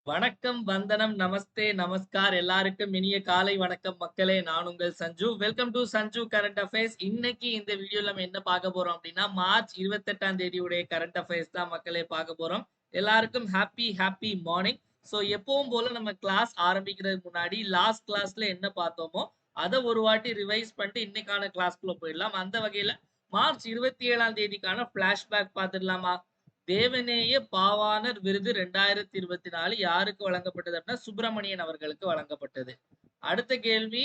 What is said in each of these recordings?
வணக்கம், வந்தனம், நமஸ்தே, நமஸ்கார். எல்லாருக்கும் இனிய காலை வணக்கம் மக்களே. நான் உங்கள் Sanju. Welcome to Sanju current affairs. இன்னைக்கு இந்த வீடியோல நம்ம என்ன பார்க்க போறோம் அப்படின்னா, மார்ச் 28ஆம் தேதியுடைய கரண்ட் அஃபேர்ஸ் தான் மக்களே பார்க்க போறோம். எல்லாருக்கும் ஹாப்பி மார்னிங். ஸோ எப்பவும் போல நம்ம கிளாஸ் ஆரம்பிக்கிறதுக்கு முன்னாடி லாஸ்ட் கிளாஸ்ல என்ன பார்த்தோமோ அதை ஒரு வாட்டி ரிவைஸ் பண்ணிட்டு இன்னைக்கான கிளாஸ்க்குள்ள போயிடலாம். அந்த வகையில மார்ச் 27ஆம் தேதிக்கான பிளாஷ்பேக் பார்த்துடலாமா? தேவநேய பாவாணர் விருது 2024 யாருக்கு வழங்கப்பட்டது அப்படின்னா சுப்பிரமணியன் அவர்களுக்கு வழங்கப்பட்டது. அடுத்த கேள்வி,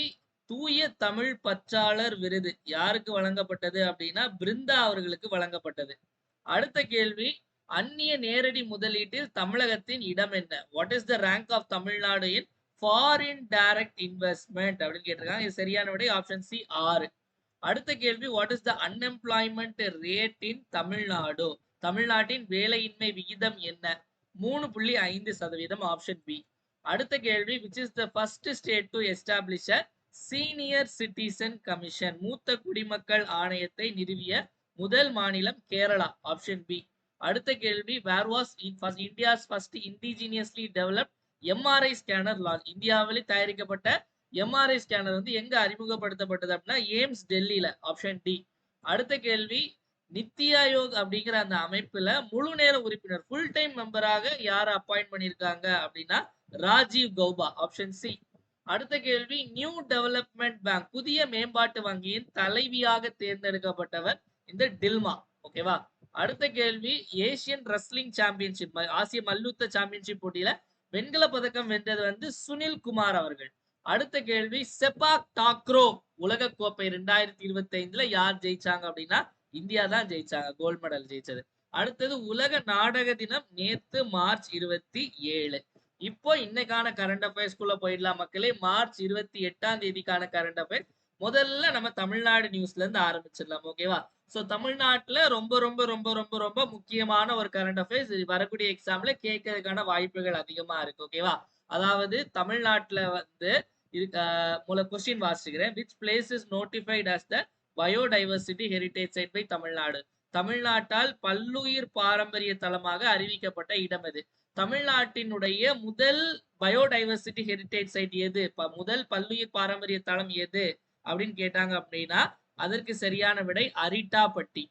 தூய தமிழ் பற்றாளர் விருது யாருக்கு வழங்கப்பட்டது அப்படின்னா பிருந்தா அவர்களுக்கு வழங்கப்பட்டது. அடுத்த கேள்வி, அந்நிய நேரடி முதலீட்டில் தமிழகத்தின் இடம் என்ன? What is the rank of Tamil Nadu in foreign direct investment அப்படின்னு கேட்டிருக்காங்க. இது சரியான விடை ஆப்ஷன் சி 6. அடுத்த கேள்வி, what is the unemployment rate in Tamil Nadu? தமிழ்நாட்டின் வேலையின்மை விகிதம் என்ன? 3.5% ஆப்ஷன் பி. அடுத்த கேள்வி, which is the first state to establish a senior citizen commission? மூத்த குடிமக்கள் ஆணையத்தை நிறுவிய முதல் மாநிலம் கேரளா ஆப்ஷன் பி. அடுத்த கேள்வி, where was India's first indigenously developed MRI scanner launch? இந்தியாவில் தயாரிக்கப்பட்ட எம்ஆர்ஐ ஸ்கேனர் வந்து எங்க அறிமுகப்படுத்தப்பட்டது அப்படின்னா எய்ம்ஸ் டெல்லியில ஆப்ஷன் டி. அடுத்த கேள்வி, நித்தி ஆயோக் அப்படிங்கிற அந்த அமைப்புல முழு நேர உறுப்பினர் ஃபுல் டைம் மெம்பராக யார அப்பாயிண்ட் பண்ணிருக்காங்க அப்படின்னா ராஜீவ் கௌபா ஆப்ஷன் சி. அடுத்த கேள்வி, நியூ டெவலப்மெண்ட் பேங்க் புதிய மேம்பாட்டு வங்கியின் தலைவியாக தேர்ந்தெடுக்கப்பட்டவர் இந்த டில்மா. ஓகேவா? அடுத்த கேள்வி, ஏசியன் ரெஸ்லிங் சாம்பியன்ஷிப் ஆசிய மல்யுத்த சாம்பியன்ஷிப் போட்டியில வெண்கல பதக்கம் வென்றது வந்து சுனில் குமார் அவர்கள். அடுத்த கேள்வி, செபாக் டாக்ரோ உலக கோப்பை 2025ல யார் ஜெயிச்சாங்க அப்படின்னா இந்தியா தான் ஜெயிச்சாங்க, கோல்ட் மெடல் ஜெயிச்சது. அடுத்தது, உலக நாடக தினம் நேத்து மார்ச் 27. இப்போ இன்னைக்கான கரண்ட் அஃபேர்ஸ்குள்ள போயிடலாம் மக்களே. மார்ச் 28ஆம் தேதிக்கான கரண்ட் அஃபேர்ஸ். முதல்ல நம்ம தமிழ்நாடு நியூஸ்ல இருந்து ஆரம்பிச்சிடலாம். ஓகேவா? சோ தமிழ்நாட்டுல ரொம்ப ரொம்ப ரொம்ப ரொம்ப ரொம்ப முக்கியமான ஒரு கரண்ட் அஃபேர்ஸ் வரக்கூடிய எக்ஸாம்ல கேட்கறதுக்கான வாய்ப்புகள் அதிகமா இருக்கு. ஓகேவா? அதாவது தமிழ்நாட்டுல வந்து கொஸ்டின் வாசிக்கிறேன். Which place is notified as the biodiversity heritage site by Tamil Nadu? தமிழ்நாட்டால் பல்லுயிர் பாரம்பரிய தலமாக அறிவிக்கப்பட்ட இடம் எது? தமிழ்நாட்டினுடைய முதல் பயோடைவர்சிட்டி ஹெரிடேஜ் சைட் எது? முதல் பல்லுயிர் பாரம்பரிய தலம் எது அப்படின்னு கேட்டாங்க அப்படின்னா அதற்கு சரியான விடை அரிட்டாப்பட்டி.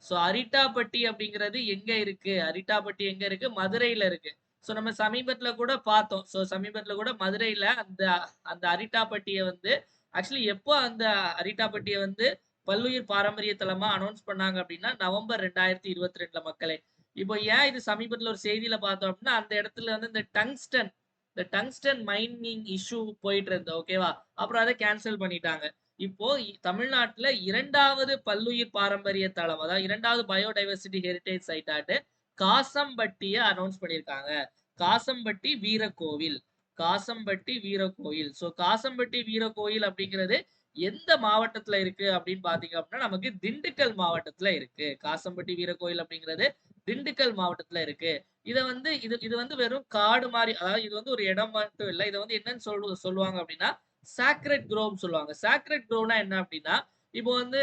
சோ அரிட்டாப்பட்டி அப்படிங்கிறது எங்க இருக்கு? அரிட்டாப்பட்டி எங்க இருக்கு? மதுரையில இருக்கு. சோ நம்ம சமீபத்துல கூட பார்த்தோம். சோ சமீபத்துல கூட மதுரையில அந்த அந்த அரிட்டாப்பட்டிய வந்து ஆக்சுவலி எப்போ அந்த அரிட்டாப்பட்டிய வந்து பல்லுயிர் பாரம்பரிய தலமா அனௌன்ஸ் பண்ணாங்க அப்படின்னா நவம்பர் 2022 மக்களே. இப்போ ஏன் இது சமீபத்துல ஒரு செய்தியில பார்த்தோம் அப்படின்னா அந்த இடத்துல வந்து இந்த டங்ஸ்டன் மைனிங் இஷ்யூ போயிட்டு இருந்தது. ஓகேவா? அப்புறம் அதை கேன்சல் பண்ணிட்டாங்க. இப்போ தமிழ்நாட்டுல 2வது பல்லுயிர் பாரம்பரிய தளம், அதாவது 2வது பயோடைவர்சிட்டி ஹெரிடேஜ் சைட் ஆட்டு காசம்பட்டிய அனௌன்ஸ் பண்ணியிருக்காங்க. காசம்பட்டி வீரகோவில். காசம்பட்டி வீரகோயில். சோ காசம்பட்டி வீரகோயில் அப்படிங்கிறது எந்த மாவட்டத்துல இருக்கு அப்படின்னு பாத்தீங்க அப்படின்னா நமக்கு திண்டுக்கல் மாவட்டத்துல இருக்கு. காசம்பட்டி வீரகோயில் அப்படிங்கிறது திண்டுக்கல் மாவட்டத்துல இருக்கு. இத வந்து இது வந்து வெறும் காடு மாதிரி, அதாவது இது வந்து ஒரு இடம் மட்டும் இல்ல. இதை வந்து என்னன்னு சொல்லுவாங்க அப்படின்னா சாக்ரெட் க்ரோவ் சொல்லுவாங்க. சாக்ரெட் க்ரோவ்னா என்ன அப்படின்னா இப்போ வந்து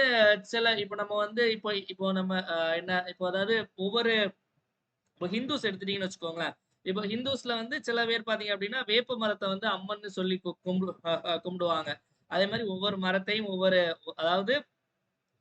இப்போ நம்ம வந்து இப்போ நம்ம என்ன இப்போ அதாவது ஒவ்வொரு இப்போ ஹிந்துஸ் எடுத்துட்டீங்கன்னு வச்சுக்கோங்களேன். இப்போ ஹிந்துஸ்ல வந்து சில பேர் பாத்தீங்க அப்படின்னா வேப்ப மரத்தை வந்து அம்மன்னு சொல்லி கும்பிடுவாங்க. அதே மாதிரி ஒவ்வொரு மரத்தையும் ஒவ்வொரு, அதாவது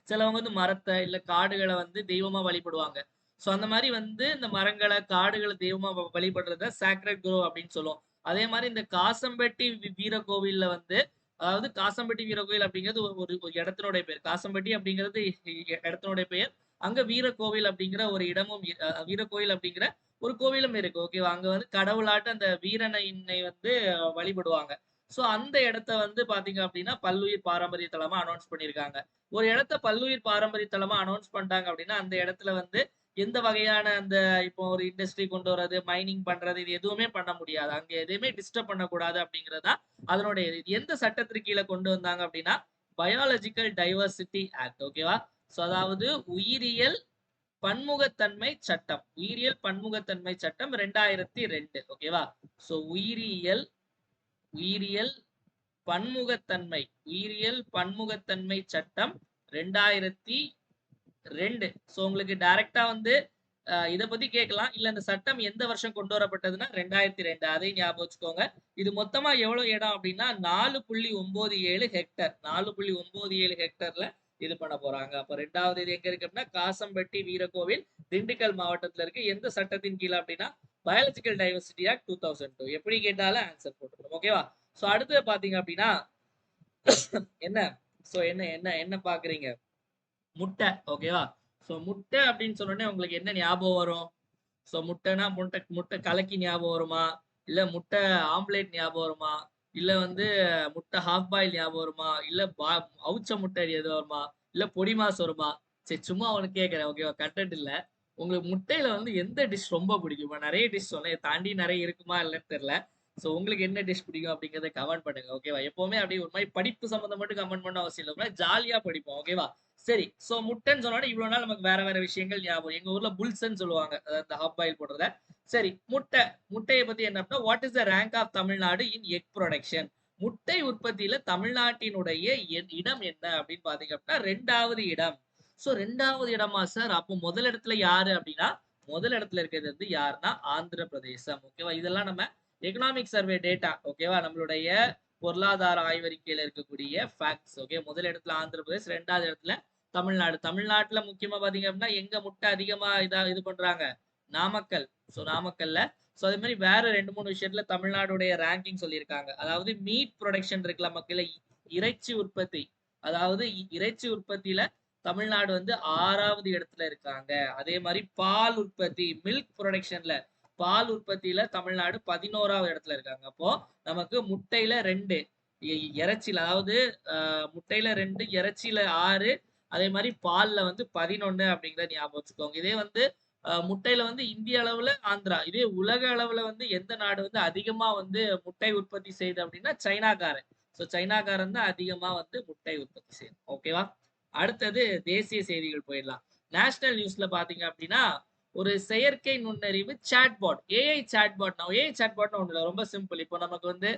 சிலவங்க வந்து மரத்தை இல்ல காடுகளை வந்து தெய்வமா வழிபடுவாங்க. சோ அந்த மாதிரி வந்து இந்த மரங்களை காடுகளை தெய்வமா வழிபடுறத சாக்ரெட் க்ரோவ் அப்படின்னு சொல்லுவோம். அதே மாதிரி இந்த காசம்பட்டி வீரகோவில்ல வந்து, அதாவது காசம்பட்டி வீரகோவில் அப்படிங்கிறது ஒரு இடத்தினுடைய பெயர். காசம்பட்டி அப்படிங்கிறது இடத்தினுடைய பெயர். அங்க வீரகோவில் அப்படிங்கிற ஒரு இடமும் வீரகோவில் அப்படிங்கிற ஒரு கோவிலும் இருக்கு. ஓகேவா? அங்க வந்து கடவுளாட்ட அந்த வீரனை வந்து வழிபடுவாங்க. சோ அந்த இடத்த வந்து பாத்தீங்க அப்படின்னா பல்லுயிர் பாரம்பரிய தலமா அனௌன்ஸ் பண்ணியிருக்காங்க. ஒரு இடத்த பல்லுயிர் பாரம்பரிய தலமா அனௌன்ஸ் பண்ணிட்டாங்க அப்படின்னா அந்த இடத்துல வந்து எந்த வகையான அந்த இப்போ ஒரு இண்டஸ்ட்ரி கொண்டு வர்றது, மைனிங் பண்றது, இது எதுவுமே பண்ண முடியாது. அங்க எதுவுமே டிஸ்டர்ப் பண்ணக்கூடாது அப்படிங்கிறதா அதனுடைய இது. எந்த சட்டத்திற்கு கீழே கொண்டு வந்தாங்க அப்படின்னா பயாலஜிக்கல் டைவர்சிட்டி ஆக்ட். ஓகேவா? சோ அதாவது உயிரியல் பன்முகத்தன்மை சட்டம். உயிரியல் பன்முகத்தன்மை சட்டம் 2002. ஓகேவா? சோ உயிரியல் பன்முகத்தன்மை உயிரியல் பன்முகத்தன்மை சட்டம் 2002. சோ உங்களுக்கு டைரக்டா வந்து இத பத்தி கேட்கலாம். இல்ல இந்த சட்டம் எந்த வருஷம் கொண்டு வரப்பட்டதுன்னா 2002. அதையும் ஞாபகம் வச்சுக்கோங்க. இது மொத்தமா எவ்வளவு இடம் அப்டின்னா 4.97 ஹெக்டேர். 4.97 ஹெக்டேர்ல இது பண்ண போறாங்க. அப்ப 2வது இது எங்க இருக்கு அப்டின்னா காசம்பட்டி வீரகோவில், திண்டுக்கல் மாவட்டத்துல இருக்கு. எந்த சட்டத்தின் கீழ அப்டின்னா பயாலஜிக்கல் டைவர்சிட்டி ஆக்ட் 2002. எப்படி கேட்டாலும் ஆன்சர் போட்டுறணும். ஓகேவா? சோ அடுத்து பாத்தீங்க அப்டின்னா என்ன? சோ என்ன என்ன என்ன பாக்குறீங்க? முட்டை. ஓகேவா? சோ முட்டை அப்படின்னு சொன்ன உடனே உங்களுக்கு என்ன ஞாபகம் வரும்? சோ முட்டைனா முட்டை முட்டை கலக்கி ஞாபகம் வருமா? இல்ல முட்டை ஆம்லேட் ஞாபகம் வருமா? இல்ல வந்து முட்டை ஹாஃப் பாயில் ஞாபகம் வருமா? இல்ல அவிச்ச முட்டை எது வருமா? இல்ல பொடி மாஸ் வருமா? சரி சும்மா உனக்கு கேட்கிறேன். ஓகேவா? கன்டென்ட் இல்ல. உங்களுக்கு முட்டையில வந்து எந்த டிஷ் ரொம்ப பிடிக்கும்? இப்ப நெறைய டிஷ் சொன்னேன். இத தாண்டி நெறைய இருக்குமா இல்லன்னு தெரியல. சோ உங்களுக்கு என்ன டிஷ் பிடிக்கும் அப்படிங்கிறத கமெண்ட் பண்ணுங்க. ஓகேவா? எப்பவுமே அப்படியே ஒரு மாரி படிப்பு சம்மந்தம் மட்டும் கமெண்ட் பண்ண அவசியம் இல்ல. ஒரு மாரி ஜாலியா படிப்போம். ஓகேவா? சரி. சோ முட்டைன்னு சொன்ன உடனே இவ்வளவு நாள் நமக்கு வேற வேற விஷயங்கள் ஞாபகம். எங்க ஊர்ல புல்ஸ்ன்னு சொல்லுவாங்க. அதாவது இந்த ஹாஃப் பாயில் போடுறத. சரி முட்டை. முட்டைய பத்தி என்ன அப்படின்னா, what is the rank of Tamil Nadu in egg production? முட்டை உற்பத்தியில தமிழ்நாட்டினுடைய இடம் என்ன அப்படின்னு பாத்தீங்க அப்படின்னா 2வது இடம். சோ 2வது இடமா சார்? அப்போ முதல் இடத்துல யாரு அப்படின்னா, முதல் இடத்துல இருக்கிறது வந்து யாருன்னா ஆந்திர பிரதேசம். ஓகேவா? இதெல்லாம் நம்ம எக்கனாமிக் சர்வே டேட்டா. ஓகேவா? நம்மளுடைய பொருளாதார ஆய்வறிக்கையில இருக்கக்கூடிய ஃபேக்ட்ஸ். ஓகே. முதல் இடத்துல ஆந்திர பிரதேஷ், 2வது இடத்துல தமிழ்நாடு. தமிழ்நாட்டுல முக்கியமா பாத்தீங்க அப்படின்னா, எங்க முட்டை அதிகமா இது பண்றாங்க? நாமக்கல். சோ நாமக்கல்ல. சோ அதே மாரி வேற 2, 3 விஷயத்துல தமிழ்நாடுடைய ரேங்கிங் சொல்லியிருக்காங்க. அதாவது மீட் புரொடக்ஷன் இருக்குல்ல மக்களே, இறைச்சி உற்பத்தி. அதாவது இறைச்சி உற்பத்தியில தமிழ்நாடு வந்து 6வது இடத்துல இருக்காங்க. அதே மாரி பால் உற்பத்தி, மில்க் புரொடக்ஷன்ல பால் உற்பத்தியில தமிழ்நாடு 11வது இடத்துல இருக்காங்க. அப்போ நமக்கு முட்டையில 2, இறைச்சில அதாவது முட்டையில 2, இறைச்சியில 6, அதே மாரி பால்ல வந்து 11 அப்படிங்கிறத ஞாபகம் வச்சுக்கோங்க. இதே வந்து முட்டையில வந்து இந்திய அளவுல ஆந்திரா. இதே உலக அளவுல வந்து எந்த நாடு வந்து அதிகமா வந்து முட்டை உற்பத்தி செய்யுது அப்படின்னா சைனாக்காரன். சோ சைனாக்காரன் தான் அதிகமா வந்து முட்டை உற்பத்தி செய்யுது. ஓகேவா? அடுத்தது தேசிய செய்திகள் போயிடலாம். நேஷனல் நியூஸ்ல பாத்தீங்க அப்படின்னா, ஒரு செயற்கை நுண்ணறிவு சாட்பாட், ஏஐ சாட்பாட். ஏஐ சாட்பாட்னு ஒண்ணு இல்ல. ரொம்ப சிம்பிள். இப்போ நமக்கு வந்து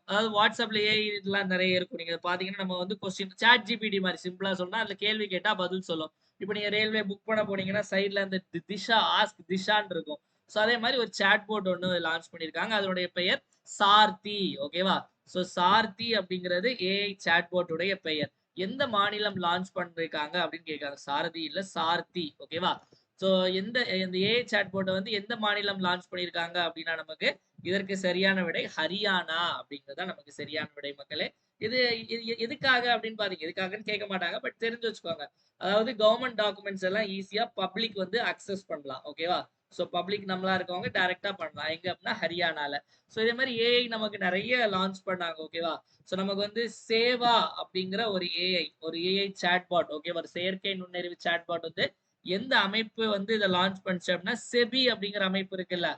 அதாவது WhatsAppல ஏஐ இதெல்லாம் நெறைய இருக்கும். நீங்க பார்த்தீங்கன்னா, நம்ம வந்து கொஸ்டின் ChatGPT மாரி சிம்பிளா சொன்னா, அதுல கேள்வி கேட்டா பதில் சொல்லும். இப்ப நீங்க ரயில்வே புக் பண்ண போனீங்கன்னா, சைட்ல அந்த திஷா ஆஸ்க் திஷான்னு இருக்கும். சோ அதே மாரி ஒரு சாட்பாட் ஒண்ணு லான்ச் பண்ணியிருக்காங்க. அதனுடைய பெயர் சார்த்தி. ஓகேவா? சோ சார்த்தி அப்படிங்கிறது ஏஐ சாட்பாட் உடைய பெயர். எந்த மாநிலம் லான்ச் பண்ணிருக்காங்க அப்படின்னு கேட்கிறாங்க. சாரதி இல்ல சார்த்தி. ஓகேவா? சோ இந்த ஏஐ சாட்பாட்ட வந்து எந்த மாநிலம் லான்ச் பண்ணியிருக்காங்க அப்படின்னா நமக்கு இதற்கு சரியான விடை ஹரியானா அப்படிங்கிறது தான் நமக்கு சரியான விடை மக்களே. இது எதுக்காக அப்படின்னு பாத்தீங்க, எதுக்காகன்னு கேட்க மாட்டாங்க. பட் தெரிஞ்சு வச்சுக்கோங்க. அதாவது கவர்மெண்ட் டாக்குமெண்ட்ஸ் எல்லாம் ஈஸியா பப்ளிக் வந்து அக்சஸ் பண்ணலாம். ஓகேவா? சோ பப்ளிக் நம்மளா இருக்கவங்க டைரக்டா பண்ணலாம். எங்க அப்படின்னா ஹரியானால. சோ இதே மாதிரி ஏஐ நமக்கு நிறைய லான்ச் பண்ணாங்க. ஓகேவா? சோ நமக்கு வந்து சேவா அப்படிங்கிற ஒரு ஏஐ சாட்பாட். ஓகே, ஒரு செயற்கை நுண்ணறிவு சாட்பாட் வந்து எந்த அமைப்பு வந்து இதை லான்ச் பண்ணுச்சு அப்படின்னா செபி அப்படிங்கிற அமைப்பு இருக்குல்ல,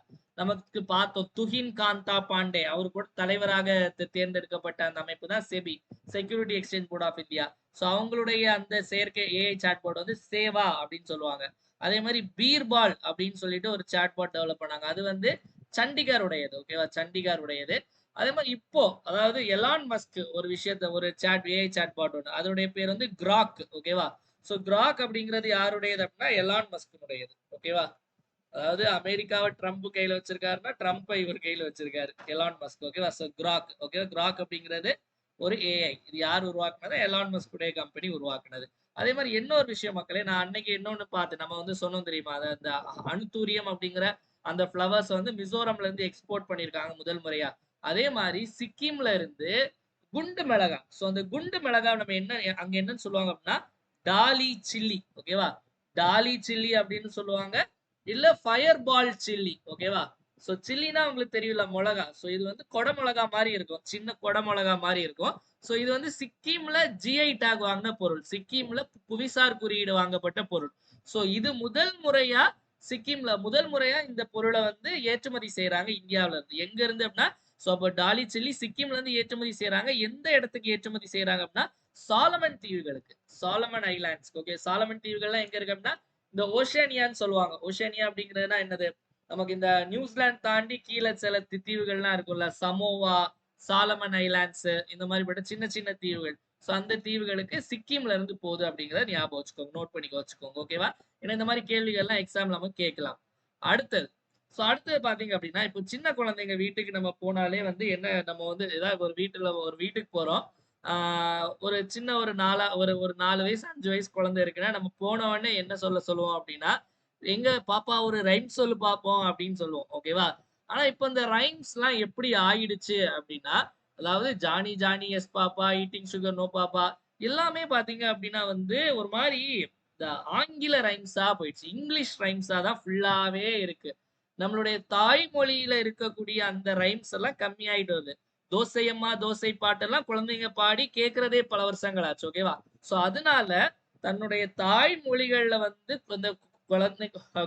நமக்கு பார்த்தோம் துஹின் காந்தா பாண்டே அவர் கூட தலைவராக தேர்ந்தெடுக்கப்பட்ட அந்த அமைப்பு தான் SEBI, security exchange board of India. So அவங்களுடைய அந்த செயற்கை ஏஐ சாட்பாட் வந்து சேவா அப்படின்னு சொல்லுவாங்க. அதே மாதிரி பீர்பால் அப்படின்னு சொல்லிட்டு ஒரு சாட்பாட் டெவலப் பண்ணாங்க. அது வந்து சண்டிகர் உடையது. ஓகேவா? சண்டிகர் உடையது. அதே மாதிரி இப்போ அதாவது எலான் மஸ்க் ஒரு விஷயத்த ஒரு ஏஐ சாட்பாட் ஒன்று, அதோடைய பேர் வந்து கிராக். ஓகேவா? சோ கிராக் அப்படிங்கிறது யாருடையது அப்படின்னா எலான் மஸ்கினுடையது. ஓகேவா? அதாவது அமெரிக்காவை ட்ரம்ப் கையில வச்சிருக்காருன்னா ட்ரம்ப்பை இவர் கையில வச்சிருக்காரு எலான் மஸ்க். ஓகேவா? So crack. ஓகே, கிராக் அப்படிங்கிறது ஒரு ஏஐ. இது யார் உருவாக்குனது? எலான் மஸ்க் உடைய கம்பெனி உருவாக்குனது. அதே மாதிரி இன்னொரு விஷயம் மக்களே, நான் அன்னைக்கு இன்னொன்னு பார்த்தேன். நம்ம வந்து சொன்னோம் தெரியுமா, அந்த அணுத்தூரியம் அப்படிங்கிற அந்த ஃபிளவர்ஸ் வந்து மிசோரம்ல இருந்து எக்ஸ்போர்ட் பண்ணிருக்காங்க முதல் முறையா. அதே மாதிரி சிக்கிம்ல இருந்து குண்டு மிளகா. சோ அந்த குண்டு மிளகா நம்ம என்ன அங்க என்னன்னு சொல்லுவாங்க அப்படின்னா டாலி சில்லி. ஓகேவா? டாலி சில்லி அப்படின்னு சொல்லுவாங்க. இல்ல ஃபயர் பால் சில்லி. ஓகேவா? சோ சில்லினா உங்களுக்கு தெரியும்ல, மிளகா. சோ இது வந்து கொடை மிளகா மாதிரி இருக்கும். சின்ன கொடை மிளகா மாதிரி இருக்கும். சோ இது வந்து சிக்கிம்ல ஜிஐ டாக் வாங்கின பொருள். சிக்கிம்ல புவிசார் குறியீடு வாங்கப்பட்ட பொருள். சோ இது முதல் முறையா இந்த பொருளை வந்து ஏற்றுமதி செய்யறாங்க இந்தியாவில இருந்து. எங்க இருந்து அப்படின்னா, சோ அப்ப டாலி சில்லி சிக்கிம்ல இருந்து ஏற்றுமதி செய்யறாங்க. எந்த இடத்துக்கு ஏற்றுமதி செய்யறாங்க அப்படின்னா சாலமன் தீவுகளுக்கு, சாலமன் ஐலாண்ட்ஸ். ஓகே, சாலமன் தீவுகள்லாம் எங்க இருக்கு அப்படின்னா இந்த ஓஷேனியான்னு சொல்லுவாங்க. ஓஷேனியா அப்படிங்கிறதுனா என்னது? நமக்கு இந்த நியூசிலாந்து தாண்டி கீழே சில தீவுகள்லாம் இருக்கும்ல, சமோவா, சாலமன் ஐலாண்ட்ஸ், இந்த மாதிரிப்பட்ட சின்ன சின்ன தீவுகள். சோ அந்த தீவுகளுக்கு சிக்கிம்ல இருந்து போகுது அப்படிங்கறத ஞாபகம் வச்சுக்கோங்க, நோட் பண்ணி வச்சுக்கோங்க. ஓகேவா? ஏன்னா இந்த மாதிரி கேள்விகள்லாம் எக்ஸாம்ல நம்ம கேட்கலாம். அடுத்தது அடுத்தது பாத்தீங்க அப்படின்னா, இப்போ சின்ன குழந்தைங்க வீட்டுக்கு நம்ம போனாலே வந்து என்ன நம்ம வந்து ஏதாவது ஒரு வீட்டுக்கு போறோம். ஒரு சின்ன ஒரு ஒரு 4 வயசு 5 வயசு குழந்தை இருக்குன்னா, நம்ம போன உடனே என்ன சொல்லுவோம் அப்படின்னா, "எங்க பாப்பா ஒரு ரைம் சொல்லு பாப்போம்" அப்படின்னு சொல்லுவோம். ஓகேவா? ஆனா இப்ப இந்த ரைம்ஸ்லாம் எப்படி ஆயிடுச்சு அப்படின்னா, அதாவது Johnny Johnny yes papa, eating sugar no papa எல்லாமே பாத்தீங்க அப்படின்னா வந்து ஒரு மாரி இந்த ஆங்கில ரைம்ஸா போயிடுச்சு. இங்கிலீஷ் ரைம்ஸா தான் ஃபுல்லாவே இருக்கு. நம்மளுடைய தாய்மொழியில இருக்கக்கூடிய அந்த ரைம்ஸ் எல்லாம் கம்மியாயிட்டு வருது. தோசையம்மா தோசை பாட்டெல்லாம் குழந்தைங்க பாடி கேட்கிறதே பல வருஷங்கள் ஆச்சு. ஓகேவா? அதனால தன்னுடைய தாய்மொழிகள்ல வந்து இந்த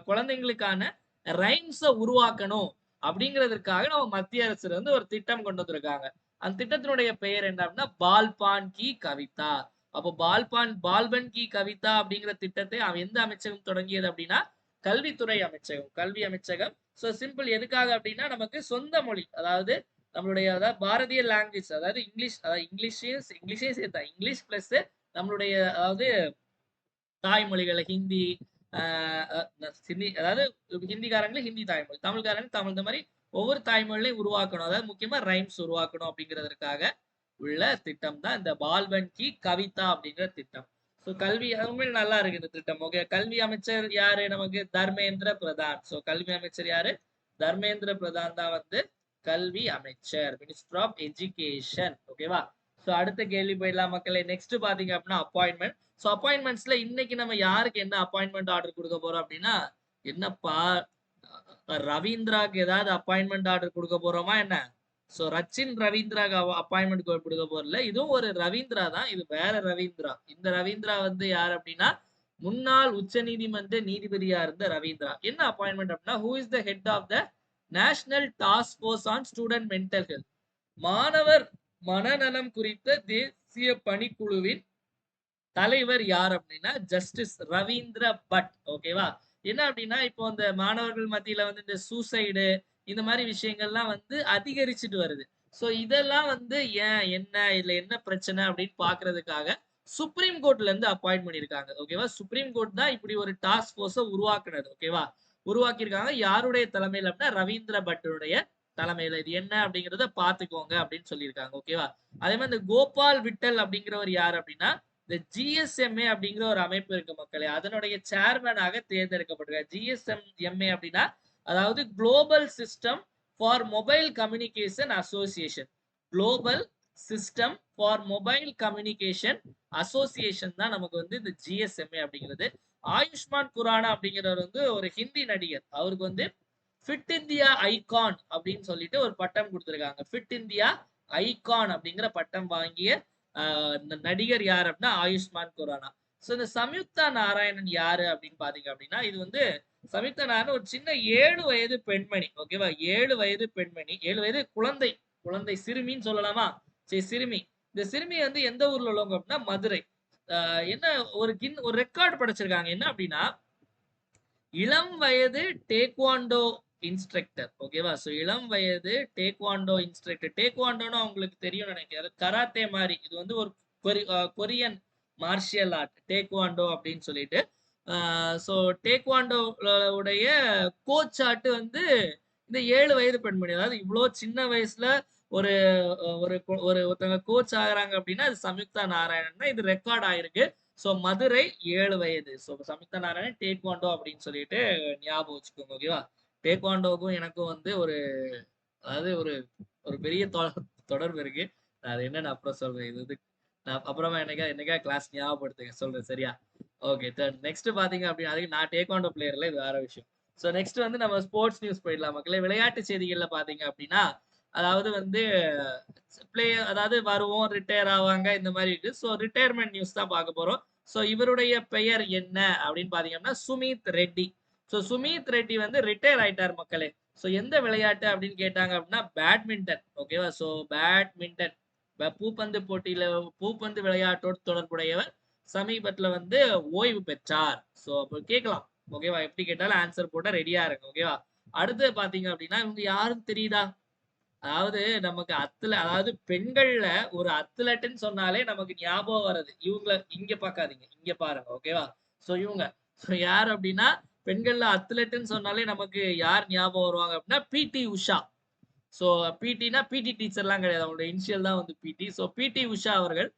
குழந்தைங்களுக்கான ரைம்ஸ உருவாக்கணும் அப்படிங்கிறதற்காக நம்ம மத்திய அரசுல இருந்து ஒரு திட்டம் கொண்டு வந்திருக்காங்க. அந்த திட்டத்தினுடைய பெயர் என்ன அப்படின்னா, பால்பான் கி கவிதா. அப்போ பால்பன் கி கவிதா அப்படிங்கிற திட்டத்தை எந்த அமைச்சகம் தொடங்கியது அப்படின்னா, கல்வித்துறை அமைச்சகம். கல்வி அமைச்சகம். சிம்பிள் எதுக்காக அப்படின்னா, நமக்கு சொந்த மொழி. அதாவது பாரதிய லாங்குவேஜ் அதாவது இங்கிலீஷையும் சேர்த்தா இங்கிலீஷ் பிளஸ் நம்மளுடைய அதாவது தாய்மொழிகள் ஹிந்தி, அதாவது ஹிந்திக்காரங்களுக்கு ஹிந்தி தாய்மொழி, தமிழ்காரங்க தமிழ், இந்த மாதிரி ஒவ்வொரு தாய்மொழியிலையும் உருவாக்கணும். அதாவது முக்கியமா ரைம்ஸ் உருவாக்கணும் அப்படிங்கிறதற்காக உள்ள திட்டம் தான் இந்த பால்பன் கி கவிதா அப்படிங்கிற திட்டம். கல்வி உண்மையில நல்லா இருக்கு இந்த திட்டம். ஓகே, கல்வி அமைச்சர் யாரு? நமக்கு தர்மேந்திர பிரதான். கல்வி அமைச்சர் யாரு? தர்மேந்திர பிரதான் தான் வந்து கல்வி அமைச்சர், மினிஸ்டர் ஆஃப் எஜுகேஷன். ஓகேவா? அடுத்த கேள்வி போயிடலாம் மக்களே. நெக்ஸ்ட் பாத்தீங்க அப்படின்னா அப்பாயின்மெண்ட். அப்பாயின்மெண்ட்ஸ்ல இன்னைக்கு நம்ம யாருக்கு என்ன அப்பாயின்மெண்ட் ஆர்டர் கொடுக்க போறோம் அப்படின்னா, என்னப்பா ரவீந்திராக்கு ஏதாவது அப்பாயின்மெண்ட் ஆர்டர் கொடுக்க போறோமா என்ன? ரச்சின் ரவீந்திராக்கு அப்பாயின்மெண்ட் கொடுக்க போறல. இதுவும் ஒரு ரவீந்திரா தான். இது வேற ரவீந்திரா. இந்த ரவீந்திரா வந்து யார் அப்படின்னா, முன்னாள் உச்ச நீதிமன்ற நீதிபதியா இருந்த ரவீந்திரா. என்ன அப்பாயின்மெண்ட் அப்படின்னா, who is the head of the national task force on student mental health. மாணவர் மனநலம் குறித்த தேசிய பணிக்குழுவின் தலைவர் யார் அப்படின்னா, ஜஸ்டிஸ் ரவீந்திர பட். ஓகேவா? என்ன அப்படின்னா, இப்போ இந்த மாணவர்கள் மத்தியில வந்து இந்த சூசைடு இந்த மாதிரி விஷயங்கள்லாம் வந்து அதிகரிச்சுட்டு வருது. இதெல்லாம் வந்து ஏன், என்ன, இதுல என்ன பிரச்சனை அப்படின்னு பாக்குறதுக்காக சுப்ரீம் கோர்ட்ல இருந்து அப்பாயிண்ட் பண்ணிருக்காங்க. ஓகேவா? சுப்ரீம் கோர்ட் தான் இப்படி ஒரு டாஸ்க் போர்ஸ உருவாக்குனது. ஓகேவா? உருவாக்கியிருக்காங்க. யாருடைய தலைமையில அப்படின்னா, ரவீந்திர பட்டுடைய தலைமையில. இது என்ன அப்படிங்கறத பாத்துக்கோங்க அப்படின்னு சொல்லியிருக்காங்க. ஓகேவா? அதே மாதிரி இந்த கோபால் விட்டல் அப்படிங்கிறவர் யார் அப்படின்னா, இந்த ஜிஎஸ்எம்ஏ அப்படிங்கிற ஒரு அமைப்பு இருக்கு மக்களே. அதனுடைய சேர்மனாக தேர்ந்தெடுக்கப்பட்டிருக்கார். ஜிஎஸ்எம்ஏ அப்படின்னா, அதாவது global system for mobile communication association. Global system for mobile communication association தான் நமக்கு வந்து இந்த ஜிஎஸ்எம்ஏ அப்படிங்கிறது. ஆயுஷ்மான் குரானா அப்படிங்கிறவர் வந்து ஒரு ஹிந்தி நடிகர். அவருக்கு வந்து ஃபிட் இந்தியா ஐகான் அப்படின்னு சொல்லிட்டு ஒரு பட்டம் கொடுத்திருக்காங்க. ஃபிட் இந்தியா ஐகான் அப்படிங்கிற பட்டம் வாங்கிய இந்த நடிகர் யார் அப்படின்னா ஆயுஷ்மான் குரானா. இந்த சம்யுக்தா நாராயணன் யாரு அப்படின்னு பாத்தீங்க அப்படின்னா, இது வந்து சம்யுக்தா நாராயணன் ஒரு சின்ன 7 வயது பெண்மணி. ஓகேவா? 7 வயது பெண்மணி, 7 வயது குழந்தை. குழந்தை சிறுமின்னு சொல்லலாமா? சரி, சிறுமி. இந்த சிறுமி வந்து எந்த ஊர்ல உள்ளவங்க அப்படின்னா மதுரை. என்ன ஒரு ரெக்கார்டு படைச்சிருக்காங்க. என்ன அப்படின்னா, இளம் வயது டேக்வாண்டோ இன்ஸ்ட்ரக்டர். ஓகேவா? இளம் வயது டேக்வாண்டோ இன்ஸ்ட்ரக்டர். டேக்வாண்டோன்னா உங்களுக்கு தெரியும் நினைக்கிறேன். கராத்தே மாதிரி. இது வந்து ஒரு கொரியன் மார்ஷியல் ஆர்ட் டேக்வாண்டோ அப்படின்னு சொல்லிட்டு. டேக்வாண்டோ உடைய கோச் ஆட்டு வந்து இந்த 7 வயது பெண்மணி. அதாவது இவ்வளோ சின்ன வயசுல ஒரு ஒரு ஒருத்தவங்க கோச் ஆகுறாங்க அப்படின்னா அது சம்யுக்தா நாராயணன் தான். இது ரெக்கார்ட் ஆயிருக்கு. மதுரை 7 வயது. சம்யுக்தா நாராயணன் டேக்வாண்டோ அப்படின்னு சொல்லிட்டு ஞாபகம் வச்சுக்கோங்க. ஓகேவா? டேக்வாண்டோவுக்கும் எனக்கும் வந்து அதாவது ஒரு ஒரு பெரிய தொடர்பு இருக்கு. அது என்னன்னு அப்புறம் சொல்றேன். இது வந்து நான் அப்புறமா என்னைக்கா கிளாஸ் ஞாபகப்படுத்துங்க சொல்றேன். சரியா? ஓகே. நெக்ஸ்ட் பாத்தீங்க அப்படின்னா, அதுக்கு நான் டேக்வாண்டோ பிளேயர்ல இது வேற விஷயம். நெக்ஸ்ட் வந்து நம்ம ஸ்போர்ட்ஸ் நியூஸ் போயிடலாம் மக்களே. விளையாட்டு செய்திகள்ல பாத்தீங்க அப்படின்னா, அதாவது வந்து அதாவது வருவோம், ரிட்டையர் ஆவாங்க இந்த மாதிரி இருக்கு. ரிட்டையர்மெண்ட் நியூஸ் தான் பார்க்க போறோம். இவருடைய பெயர் என்ன அப்படின்னு பாத்தீங்கன்னா சுமித் ரெட்டி. சுமித் ரெட்டி வந்து ரிட்டையர் ஆயிட்டார் மக்களே. எந்த விளையாட்டு அப்படின்னு கேட்டாங்க அப்படின்னா பேட்மிண்டன். ஓகேவா? பேட்மிண்டன் பூப்பந்து போட்டியில பூப்பந்து விளையாட்டோடு தொடர்புடையவர் சமீபத்துல வந்து ஓய்வு பெற்றார். கேட்கலாம். ஓகேவா? எப்படி கேட்டாலும் ஆன்சர் போட்டா ரெடியா இருக்கு. ஓகேவா? அடுத்து பாத்தீங்க அப்படின்னா இவங்க யாரும் தெரியுதா? அதாவது நமக்கு அதாவது பெண்கள்ல ஒரு அத்லட்ன்னு சொன்னாலே நமக்கு ஞாபகம் வர்றது இவங்கள. இங்க பாக்காதீங்க, இங்க பாருங்க. ஓகேவா? இவங்க யார் அப்படின்னா பெண்கள்ல அத்லெட்னு சொன்னாலே நமக்கு யார் ஞாபகம் வருவாங்க அப்படின்னா பிடி உஷா. ஸோ பிடினா பிடி டீச்சர்லாம் கிடையாது. அவங்களோட இனிஷியல் தான் வந்து பிடி. ஸோ பிடி உஷா அவர்கள்.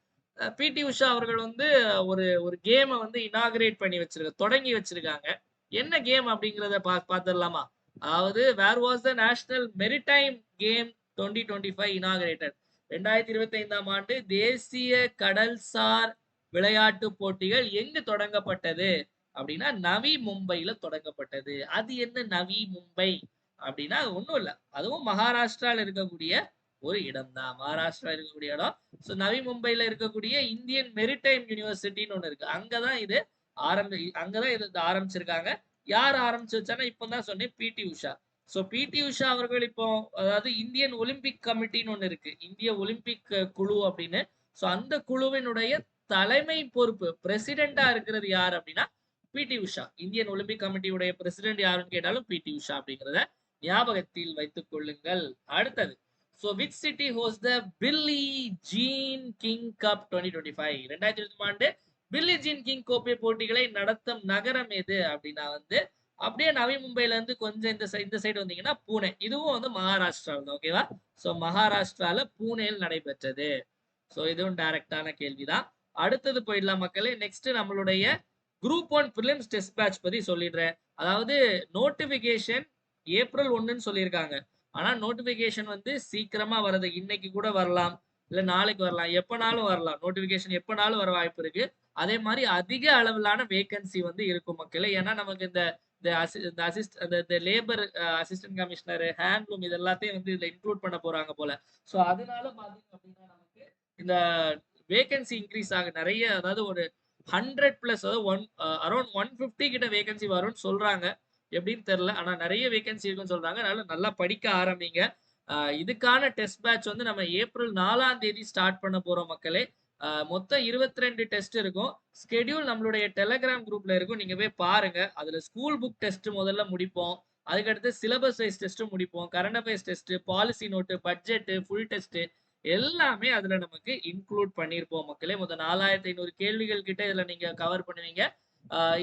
பிடி உஷா அவர்கள் வந்து ஒரு ஒரு கேம வந்து இனாகரேட் பண்ணி தொடங்கி வச்சிருக்காங்க. என்ன கேம் அப்படிங்கிறத பார்த்துடலாமா? அதாவது where was the national maritime game 2025 inaugurated. 2025ஆம் ஆண்டு தேசிய கடல்சார் விளையாட்டு போட்டிகள் எங்கு தொடங்கப்பட்டது அப்படின்னா நவி மும்பைல தொடங்கப்பட்டது. அது என்ன நவி மும்பை அப்படின்னா ஒண்ணும் இல்ல. அதுவும் மகாராஷ்டிரால இருக்கக்கூடிய ஒரு இடம் தான். மகாராஷ்டிரா இருக்கக்கூடிய இடம். ஸோ நவி மும்பைல இருக்கக்கூடிய இந்தியன் மெரிடைம் யூனிவர்சிட்டின்னு ஒண்ணு இருக்கு. அங்கதான் இது ஆரம்பிச்சிருக்காங்க. யார் ஆரம்பிச்சு வச்சாங்கன்னா இப்பதான் சொன்னேன் பிடி உஷா. ஸோ பிடி உஷா அவர்கள் இப்போ அதாவது இந்தியன் ஒலிம்பிக் கமிட்டின்னு ஒண்ணு இருக்கு. இந்திய ஒலிம்பிக் குழு அப்படின்னு. ஸோ அந்த குழுவினுடைய தலைமை பொறுப்பு பிரசிடென்டா இருக்கிறது யார் அப்படின்னா பிடி உஷா. இந்தியன் ஒலிம்பிக் கமிட்டியுடைய பிரசிடென்ட் யாருன்னு கேட்டாலும் பிடி உஷா அப்படிங்கிறத ஞாபகத்தில் வைத்துக் கொள்ளுங்கள். அடுத்தது So which city hosts the Billie Jean King Cup 2025? 2025 ஆண்டு பில்லி ஜீன் கிங் கோப்பை போட்டிகளை நடத்தும் நகரம் எது அப்படின்னா வந்து அப்படியே நவி மும்பைல இருந்து கொஞ்சம் இந்த சைடு வந்தீங்கன்னா பூனே. இதுவும் வந்து மகாராஷ்டிராவில் தான். ஓகேவா? ஸோ மகாராஷ்டிரால பூனேயில் நடைபெற்றது. ஸோ இதுவும் டைரக்டான கேள்விதான். அடுத்தது போயிடலாம் மக்களே. நெக்ஸ்ட் நம்மளுடைய குரூப் 1 பிலிம்ஸ் டெஸ்ட் பேட்ச் பத்தி சொல்லிடுறேன். அதாவது நோட்டிபிகேஷன் ஏப்ரல் 1ன்னு சொல்லியிருக்காங்க. ஆனா நோட்டிபிகேஷன் வந்து சீக்கிரமா வருது. இன்னைக்கு கூட வரலாம், இல்ல நாளைக்கு வரலாம், எப்பனாலும் வரலாம். நோட்டிபிகேஷன் எப்பனாலும் வர வாய்ப்பு இருக்கு. அதே மாதிரி அதிக அளவிலான வேகன்சி வந்து இருக்கும் மக்களே. ஏன்னா நமக்கு இந்த லேபர் அசிஸ்டன்ட் கமிஷனர், ஹேண்ட்லூம் இது எல்லாத்தையும் வந்து இதுல இன்க்ளூட் பண்ண போறாங்க போல. ஸோ அதனால பாத்தீங்க அப்படின்னா நமக்கு இந்த வேகன்சி இன்க்ரீஸ் ஆக நிறைய, அதாவது ஒரு 100+, அதாவது அரௌண்ட் 150 கிட்ட வேகன்சி வரும்னு சொல்றாங்க. எப்படின்னு தெரியல. ஆனா நிறைய வேகன்சி இருக்குன்னு சொல்றாங்க. அதனால நல்லா படிக்க ஆரம்பிங்க. இதுக்கான டெஸ்ட் பேட்ச் வந்து நம்ம ஏப்ரல் 4ஆம் தேதி ஸ்டார்ட் பண்ண போறோம் மக்களே. மொத்தம் 22 டெஸ்ட் இருக்கும். ஸ்கெடியூல் நம்மளுடைய டெலகிராம் குரூப்ல இருக்கும். நீங்க போய் பாருங்க. அதுல ஸ்கூல் புக் டெஸ்ட் முதல்ல முடிப்போம். அதுக்கடுத்து சிலபஸ் வைஸ் டெஸ்ட் முடிப்போம். Current affairs test, policy note, budget, full test எல்லாமே அதுல நமக்கு இன்க்ளூட் பண்ணிருப்போம் மக்களே. மொத்தம் 4500 கேள்விகள் கிட்ட இதுல நீங்க கவர் பண்ணுவீங்க.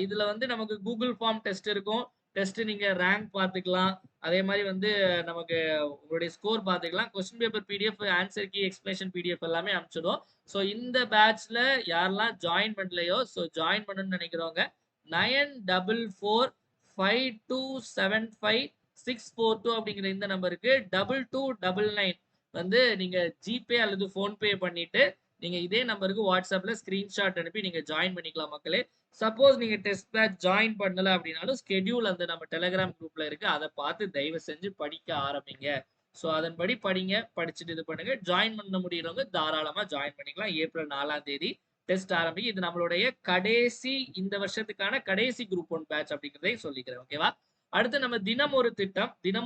இதுல வந்து நமக்கு கூகுள் ஃபார்ம் டெஸ்ட் இருக்கும். டெஸ்ட் நீங்க ரேங்க் பார்த்துக்கலாம். அதே மாதிரி வந்து நமக்கு உங்களுடைய ஸ்கோர் பார்த்துக்கலாம். Question paper PDF, answer key, explanation PDF எல்லாமே அனுப்பிச்சிடும். ஸோ இந்த பேட்ச்ல யாரெல்லாம் ஜாயின் பண்ணலையோ, ஸோ ஜாயின் பண்ணணும்னு நினைக்கிறவங்க 9452755642 அப்படிங்கிற இந்த நம்பருக்கு 2299 வந்து நீங்க ஜிபே அல்லது போன்பே பண்ணிட்டு நீங்க இதே நம்பருக்கு வாட்ஸ்அப்ல ஸ்கிரீன்ஷாட் அனுப்பி நீங்க ஜாயின் பண்ணிக்கலாம் மக்களே. சப்போஸ் நீங்க டெஸ்ட் பேட்ச் ஜாயின் பண்ணல அப்படின்னாலும் ஸ்கெடியூல் அந்த நம்ம டெலகிராம் குரூப்ல இருக்கு. அதை பார்த்து தயவு செஞ்சு படிக்க ஆரம்பிங்க. ஸோ அதன்படி படிங்க, படிச்சுட்டு இது பண்ணுங்க. ஜாயின் பண்ண முடியறவங்க தாராளமா ஜாயின் பண்ணிக்கலாம். ஏப்ரல் 4ஆம் தேதி டெஸ்ட் ஆரம்பிக்கும். இது நம்மளுடைய கடைசி, இந்த வருஷத்துக்கான கடைசி குரூப் 1 பேட்ச் அப்படிங்கிறதை சொல்லிக்கிறேன். ஓகேவா? அடுத்து நம்ம தினம்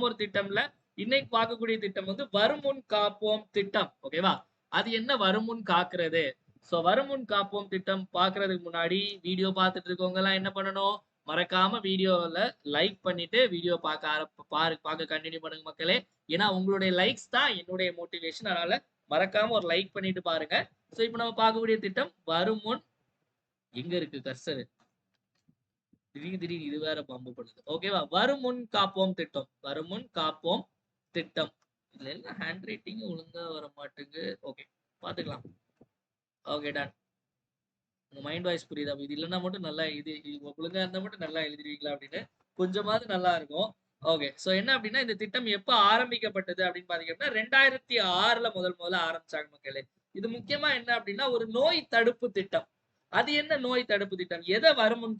ஒரு திட்டம்ல இன்னைக்கு பார்க்கக்கூடிய திட்டம் வந்து வருமுன் காப்போம் திட்டம். ஓகேவா? அது என்ன வருமுன் காக்குறது? சோ வருமுன் காப்போம் திட்டம் பாக்குறதுக்கு முன்னாடி வீடியோ பார்த்துட்டு இருக்கவங்க எல்லாம் என்ன பண்ணணும்? மறக்காம வீடியோல லைக் பண்ணிட்டு வீடியோ பார்க்க கண்டினியூ பண்ணுங்க மக்களே. ஏன்னா உங்களுடைய லைக்ஸ் தான் என்னுடைய மோட்டிவேஷன். அதனால மறக்காம ஒரு லைக் பண்ணிட்டு பாருங்க. சோ இப்போ நம்ம பார்க்கக்கூடிய திட்டம் வருமுன், எங்க இருக்கு கர்சர்? திடீர்னு இது வேற பம்பு பண்ணுது. ஓகேவா? வருமுன் காப்போம் திட்டம். வருமுன் காப்போம் திட்டம். இதுல என்ன ஹேண்ட் ரைட்டிங் ஒழுங்கா வர மாட்டேங்குது. ஓகே, பாத்துக்கலாம். Okay, done. உங்க மைண்ட் வாய்ஸ் புரியுதா? இது இல்லைன்னா மட்டும் நல்லா இது ஒழுங்கா இருந்தா மட்டும் நல்லா எழுதிருவீங்களா அப்படின்னு கொஞ்சமாவது நல்லா இருக்கும். ஓகே, சோ என்ன அப்படின்னா இந்த திட்டம் எப்ப ஆரம்பிக்கப்பட்டது அப்படின்னு பாத்தீங்கன்னா 2006ல முதல்ல ஆரம்பிச்சாங்க மக்களே. இது முக்கியமா என்ன அப்படின்னா ஒரு நோய் தடுப்பு திட்டம். அது என்ன நோய் தடுப்பு திட்டம்? எதை வருமுன்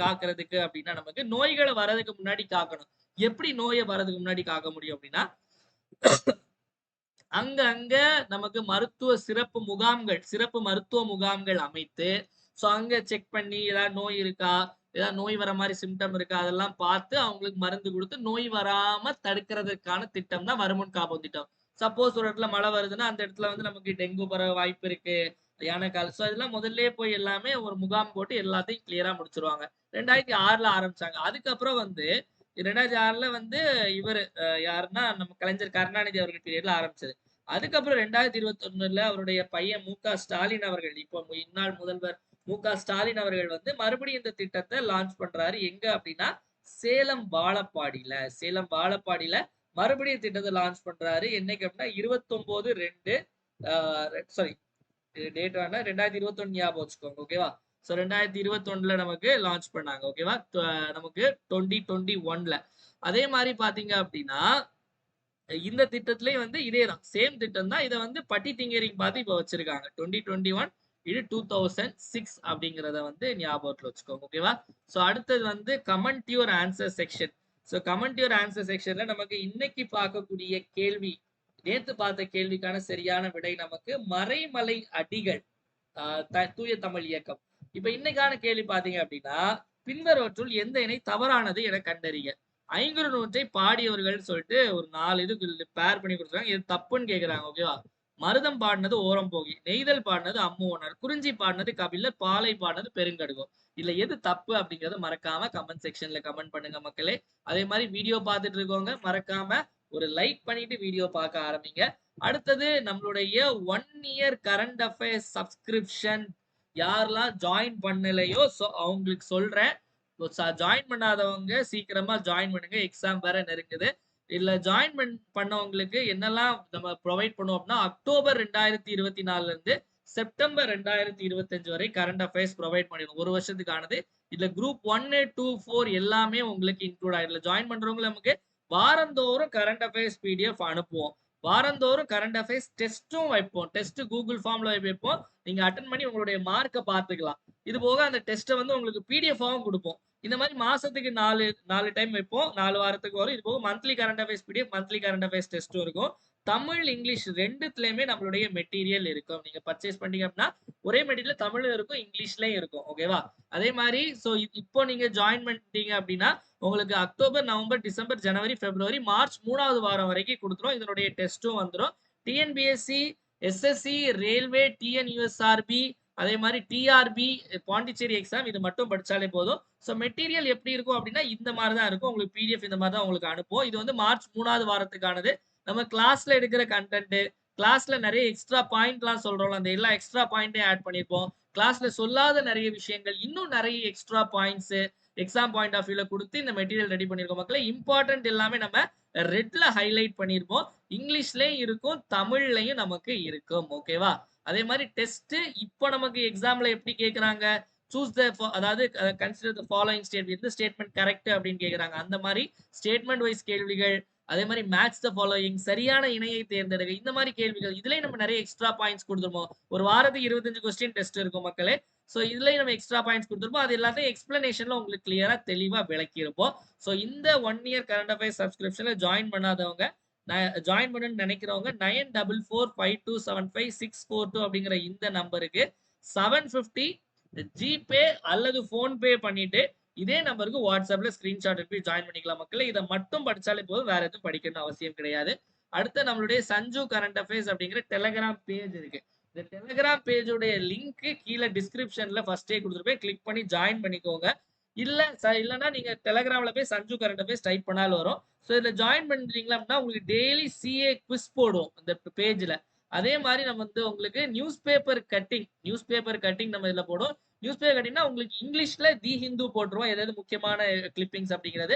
காக்குறதுக்கு அப்படின்னா நமக்கு நோய்களை வர்றதுக்கு முன்னாடி காக்கணும். எப்படி நோயை வர்றதுக்கு முன்னாடி காக்க முடியும் அப்படின்னா அங்க நமக்கு சிறப்பு மருத்துவ முகாம்கள் அமைத்து, சோ அங்க செக் பண்ணி ஏதாவது நோய் இருக்கா, ஏதாவது நோய் வர மாதிரி சிம்டம் இருக்கா, அதெல்லாம் பார்த்து அவங்களுக்கு மருந்து கொடுத்து நோய் வராம தடுக்கிறதுக்கான திட்டம் தான் வருமுன் காப்போம் திட்டம். சப்போஸ் ஒரு இடத்துல மழை வருதுன்னா அந்த இடத்துல வந்து நமக்கு டெங்கு பரவ வாய்ப்பு இருக்கு, யானைக்கால். சோ இதெல்லாம் முதல்ல போய் எல்லாமே ஒரு முகாம் போட்டு எல்லாத்தையும் கிளியரா முடிச்சிருவாங்க. 2006ல ஆரம்பிச்சாங்க. அதுக்கப்புறம் வந்து 2006ல வந்து இவர் யாருன்னா நம்ம கலைஞர் கருணாநிதி அவர்கள் பீரியட்ல ஆரம்பிச்சது. அதுக்கப்புறம் 2021ல அவருடைய பையன் மு.க. ஸ்டாலின் அவர்கள், இப்போ இந்நாள் முதல்வர் மு.க. ஸ்டாலின் அவர்கள் வந்து மறுபடியும் இந்த திட்டத்தை லான்ச் பண்றாரு. எங்க அப்படின்னா சேலம் வாழப்பாடியில. சேலம் வாழப்பாடியில மறுபடியும் திட்டத்தை லான்ச் பண்றாரு. என்னைக்கு அப்படின்னா 29/2 சாரி டேட் வேணா 2021 ஞாபகம் வச்சுக்கோங்க. ஓகேவா? ஸோ 2021ல நமக்கு லான்ச் பண்ணாங்க. ஓகேவா? நமக்கு 2021ல. அதே மாதிரி பாத்தீங்க அப்படின்னா இந்த திட்டத்திலேயே வந்து இதேதான். சேம் திட்டம் தான். இத வந்து பட்டி டிங்கரிங் பார்த்து இப்ப வச்சிருக்காங்க. 2021 இது 2006 அப்படிங்கிறத வந்து ஞாபகத்துல வச்சுக்கோங்க. ஓகேவா? சோ அடுத்தது வந்து comment your answer section. So comment your answer செக்ஷன்ல நமக்கு இன்னைக்கு பார்க்கக்கூடிய கேள்வி, நேத்து பார்த்த கேள்விக்கான சரியான விடை நமக்கு மறைமலை அடிகள் தூய தமிழ் இயக்கம். இப்ப இன்னைக்கான கேள்வி பாத்தீங்க அப்படின்னா, பின்வருவற்றுள் எந்த இணை தவறானது என கண்டறிக. ஐங்குறு நூற்றை பாடியவர்கள் சொல்லிட்டு ஒரு 4 இது பேர் பண்ணி கொடுத்துருக்காங்க. இது தப்புன்னு கேக்குறாங்க. ஓகேவா? மருதம் பாடினது ஓரம் போகி, நெய்தல் பாடினது அம்முவனர், குறிஞ்சி பாடினது கபிலர், பாலை பாடினது பெருங்கடுகோ. இதுல எது தப்பு அப்படிங்கறத மறக்காம கமெண்ட் செக்ஷன்ல கமெண்ட் பண்ணுங்க மக்களே. அதே மாதிரி வீடியோ பார்த்துட்டு இருக்கவங்க மறக்காம ஒரு லைக் பண்ணிட்டு வீடியோ பார்க்க ஆரம்பிங்க. அடுத்தது நம்மளுடைய 1 இயர் கரண்ட் அஃபேர்ஸ் சப்ஸ்கிரிப்ஷன் யாரெல்லாம் ஜாயின் பண்ணலையோ அவங்களுக்கு சொல்றேன். ஜாயின் பண்ணாதவங்க சீக்கிரமா ஜாயின் பண்ணுங்க. எக்ஸாம் வேற நெருங்குது. இல்ல ஜாயின் பண்ணவங்களுக்கு என்னெல்லாம் நம்ம ப்ரொவைட் பண்ணுவோம் அப்படின்னா அக்டோபர் 2024ல இருந்து செப்டம்பர் 2025 வரை கரண்ட் அஃபேர்ஸ் ப்ரொவைட் பண்ணிடுவோம். ஒரு வருஷத்துக்கானது. இதுல குரூப் 1, 2, 4 எல்லாமே உங்களுக்கு இன்க்ளூட் ஆயிடும். ஜாயின் பண்றவங்க நமக்கு வாரந்தோறும் கரண்ட் அஃபேர்ஸ் பிடிஎஃப் அனுப்புவோம். வாரந்தோறும் கரண்ட் அஃபேர்ஸ் டெஸ்ட்டும் வைப்போம். டெஸ்ட் கூகுள் ஃபார்ம்ல வைப்போம். நீங்க அட்டன் பண்ணி உங்களுடைய மார்க்கை பார்த்துக்கலாம். இது போக அந்த டெஸ்ட்டை வந்து உங்களுக்கு பிடிஎஃபாவும் கொடுப்போம். இந்த மாதிரி மாசத்துக்கு 4 டைம் வைப்போம். 4 வாரத்துக்கு வரும். இது போக monthly current affairs PDF, monthly current affairs டெஸ்ட்டும் இருக்கும். தமிழ், இங்கிலீஷ் 2த்துலயுமே நம்மளுடைய மெட்டீரியல் இருக்கும். நீங்க பர்ச்சேஸ் பண்ணீங்க அப்படின்னா ஒரே மெட்டீரியல் தமிழ்ல இருக்கும், இங்கிலீஷ்லயும் இருக்கும். ஓகேவா? அதே மாதிரி இப்போ நீங்க ஜாயின் பண்ணிட்டீங்க அப்படின்னா உங்களுக்கு அக்டோபர், நவம்பர், டிசம்பர், ஜனவரி, பிப்ரவரி, மார்ச் 3வது வாரம் வரைக்கும் கொடுத்துரும். இதனுடைய டெஸ்ட்டும் வந்துடும். டிஎன்பிஎஸ்சி, எஸ்எஸ்சி, ரயில்வே, டிஎன்யூஎஸ்ஆர்பி, அதே மாதிரி டிஆர்பி, பாண்டிச்சேரி எக்ஸாம் இது மட்டும் படிச்சாலே போதும். ஸோ மெட்டீரியல் எப்படி இருக்கும் அப்படின்னா இந்த மாதிரி தான் இருக்கும். உங்களுக்கு பிடிஎஃப் இந்த மாதிரி தான் உங்களுக்கு அனுப்புவோம். இது வந்து மார்ச் 3வது வாரத்துக்கானது. நம்ம கிளாஸ்ல எடுக்கிற கண்டென்ட், கிளாஸ்ல நிறைய எக்ஸ்ட்ரா பாயிண்ட்லாம் சொல்றோம்ல, அந்த எல்லா எக்ஸ்ட்ரா பாயிண்ட்டையும் ஆட் பண்ணிருப்போம். கிளாஸ்ல சொல்லாத நிறைய விஷயங்கள், இன்னும் நிறைய extra points exam point of வியூல கொடுத்து இந்த மெட்டீரியல் ரெடி பண்ணிருக்கோம் மக்களே. இம்பார்ட்டன்ட் எல்லாமே நம்ம ரெட்ல ஹைலைட் பண்ணிருப்போம். இங்கிலீஷ்லயும் இருக்கும், தமிழ்லயும் நமக்கு இருக்கும். ஓகேவா? அதே மாதிரி டெஸ்ட் இப்போ நமக்கு எக்ஸாம்ல எப்படி கேக்குறாங்க, சூஸ் த அதாவது கன்சிடர் த ஃபாலோயிங் ஸ்டேட்மெண்ட், எந்த ஸ்டேட்மெண்ட் கரெக்ட் அப்படின்னு கேக்குறாங்க. அந்த மாதிரி ஸ்டேட்மெண்ட் வைஸ் கேள்விகள், அதே மாதிரி மேட்ச் த ஃபாலோயிங், சரியான இணையை தேர்ந்தெடுக்க, இந்த மாதிரி கேள்விகள். இதுலயும் நம்ம நிறைய எக்ஸ்ட்ரா பாயிண்ட்ஸ் கொடுத்துருப்போம். ஒரு வாரத்துக்கு 25 கொஸ்டின் டெஸ்ட் இருக்கும் மக்களே. சோ இதுலயும் நம்ம எக்ஸ்ட்ரா பாயிண்ட்ஸ் கொடுத்துருப்போம். அது எல்லாத்தையும் எக்ஸ்பிளனேஷன்ல உங்களுக்கு கிளியரா தெளிவா விளக்கி இருப்போம். சோ இந்த 1 இயர் கரண்ட் அஃபேர்ஸ் சப்ஸ்கிரிப்ஷன்ல ஜாயின் பண்ணாதவங்க, ஜாயின் பண்ணணும்னு நினைக்கிறவங்க 94445275 அப்படிங்கிற இந்த நம்பருக்கு 750 ஜிபே அல்லது போன்பே பண்ணிட்டு இதே நம்பருக்கு வாட்ஸ்அப்ல ஸ்கிரீன்ஷாட் எடுத்து ஜாயின் பண்ணிக்கலாம் மக்களே. இதை மட்டும் படிச்சாலே போதும், வேற எதுவும் படிக்கணும்னு அவசியம் கிடையாது. அடுத்து நம்மளுடைய சஞ்சு கரண்ட் அஃபேர்ஸ் அப்படிங்கிற டெலிகிராம் பேஜ் இருக்கு. இந்த டெலிகிராம் பேஜோடைய லிங்க் கீழே டிஸ்கிரிப்ஷன்ல ஃபர்ஸ்டே கொடுத்துருப்பேன். கிளிக் பண்ணி ஜாயின் பண்ணிக்கோங்க. இல்லைன்னா நீங்க டெலிகிராம்ல போய் சஞ்சு கரண்ட் அஃபேர்ஸ் டைப் பண்ணாலும் வரும். ஸோ இதுல ஜாயின் பண்றீங்களா அப்படின்னா உங்களுக்கு டெய்லி சிஏ குவிஸ் போடுவோம் இந்த பேஜ்ல. அதே மாதிரி நம்ம வந்து உங்களுக்கு நியூஸ் பேப்பர் கட்டிங் நம்ம இதுல போடுவோம். நியூஸ் பேப்பர் கட்டிங்னா உங்களுக்கு இங்கிலீஷ்ல தி ஹிந்து போட்டுருவோம், ஏதாவது முக்கியமான கிளிப்பிங்ஸ் அப்படிங்கிறது.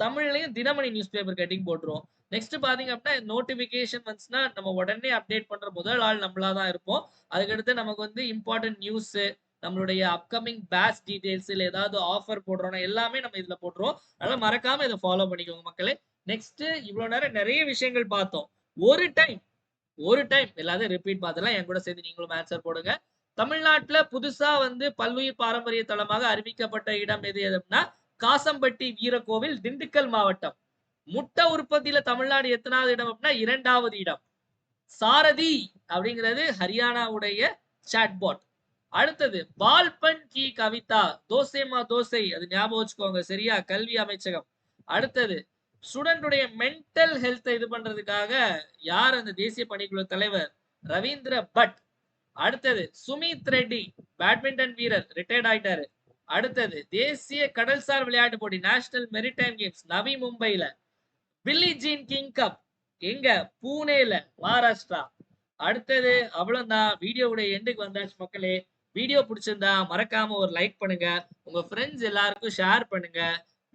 தமிழ்லயும் தினமணி நியூஸ் பேப்பர் கட்டிங் போட்டுருவோம். நெக்ஸ்ட் பாத்தீங்க அப்படின்னா நோட்டிபிகேஷன் வந்துச்சுன்னா நம்ம உடனே அப்டேட் பண்ற முதல் ஆள் நம்மளா தான் இருப்போம். அதுக்கடுத்து நமக்கு வந்து இம்பார்ட்டன்ட் நியூஸ், நம்மளுடைய அப்கமிங் பேட்ச் டீடைல்ஸ், இல்ல ஏதாவது ஆஃபர் போடுறோம் எல்லாமே நம்ம இதுல போட்டுருவோம். அதனால மறக்காம இதை ஃபாலோ பண்ணிக்கோங்க மக்களே. நெக்ஸ்ட் இவ்வளவு நேரம் நிறைய விஷயங்கள் பார்த்தோம். ஒரு டைம் எல்லாத்தையும் ரிப்பீட் பார்த்தலாம். என் கூட சேர்ந்து நீங்களும் ஆன்சர் போடுங்க. தமிழ்நாட்டுல புதுசா வந்து பல்லுயிர் பாரம்பரிய தலமாக அறிவிக்கப்பட்ட இடம் எது எதுனா காசம்பட்டி வீரகோவில், திண்டுக்கல் மாவட்டம். முட்டை உற்பத்தியில தமிழ்நாடு எத்தனாவது இடம் அப்படின்னா 2வது இடம். சாரதி அப்படிங்கிறது ஹரியானாவுடைய சாட்பாட். அடுத்தது பால்பன் கி கவிதா, தோசைமா தோசை, அது ஞாபகம் வச்சுக்கோங்க சரியா, கல்வி அமைச்சகம். அடுத்தது ஸ்டூடெண்டுடைய மென்டல் ஹெல்த் இது பண்றதுக்காக யார் அந்த தேசிய பணிக்குழு தலைவர், ரவீந்திர பட். அடுத்தது சுமித் ரெட்டி, பேட்மிண்டன் வீரர், ரிட்டையர்ட் ஆயிட்டாரு. அடுத்தது தேசிய கடல்சார் விளையாட்டு போட்டி நேஷனல் மெரிடைம் கேம்ஸ் நவி மும்பைல. பில்லி ஜீன் கிங் கப் எங்க, பூனேல, மகாராஷ்டிரா. அடுத்தது அவ்வளவுதான். வீடியோவுடைய எண்டுக்கு வந்தாச்சு மக்களே. வீடியோ புடிச்சிருந்தா மறக்காம ஒரு லைக் பண்ணுங்க. உங்க ஃபிரெண்ட்ஸ் எல்லாருக்கும் ஷேர் பண்ணுங்க.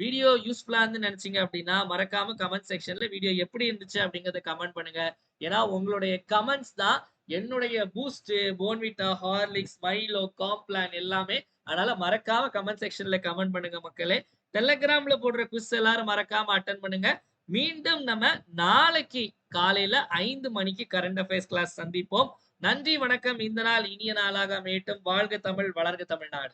வீடியோ யூஸ்ஃபுல்லா இருந்துன்னு நெனச்சீங்க அப்டின்னா, மறக்காம கமெண்ட் செக்ஷன்ல வீடியோ எப்படி இருந்துச்சு அப்படிங்கிறத கமெண்ட் பண்ணுங்க. ஏன்னா உங்களுடைய கமெண்ட்ஸ் தான் என்னுடைய boost, Bournvita, Horlicks, Milo, Complan எல்லாமே. அதனால மறக்காம கமெண்ட் செக்ஷன்ல கமெண்ட் பண்ணுங்க மக்களே. டெலகிராம்ல போடுற குவிஸ் எல்லாரும் மறக்காம அட்டெண்ட் பண்ணுங்க. மீண்டும் நம்ம நாளைக்கு காலையில 5 மணிக்கு கரண்ட் அஃபேர்ஸ் கிளாஸ் சந்திப்போம். நன்றி, வணக்கம். இந்த நாள் இனிய நாளாக அமையட்டும். வாழ்க தமிழ், வளர்க தமிழ்நாடு.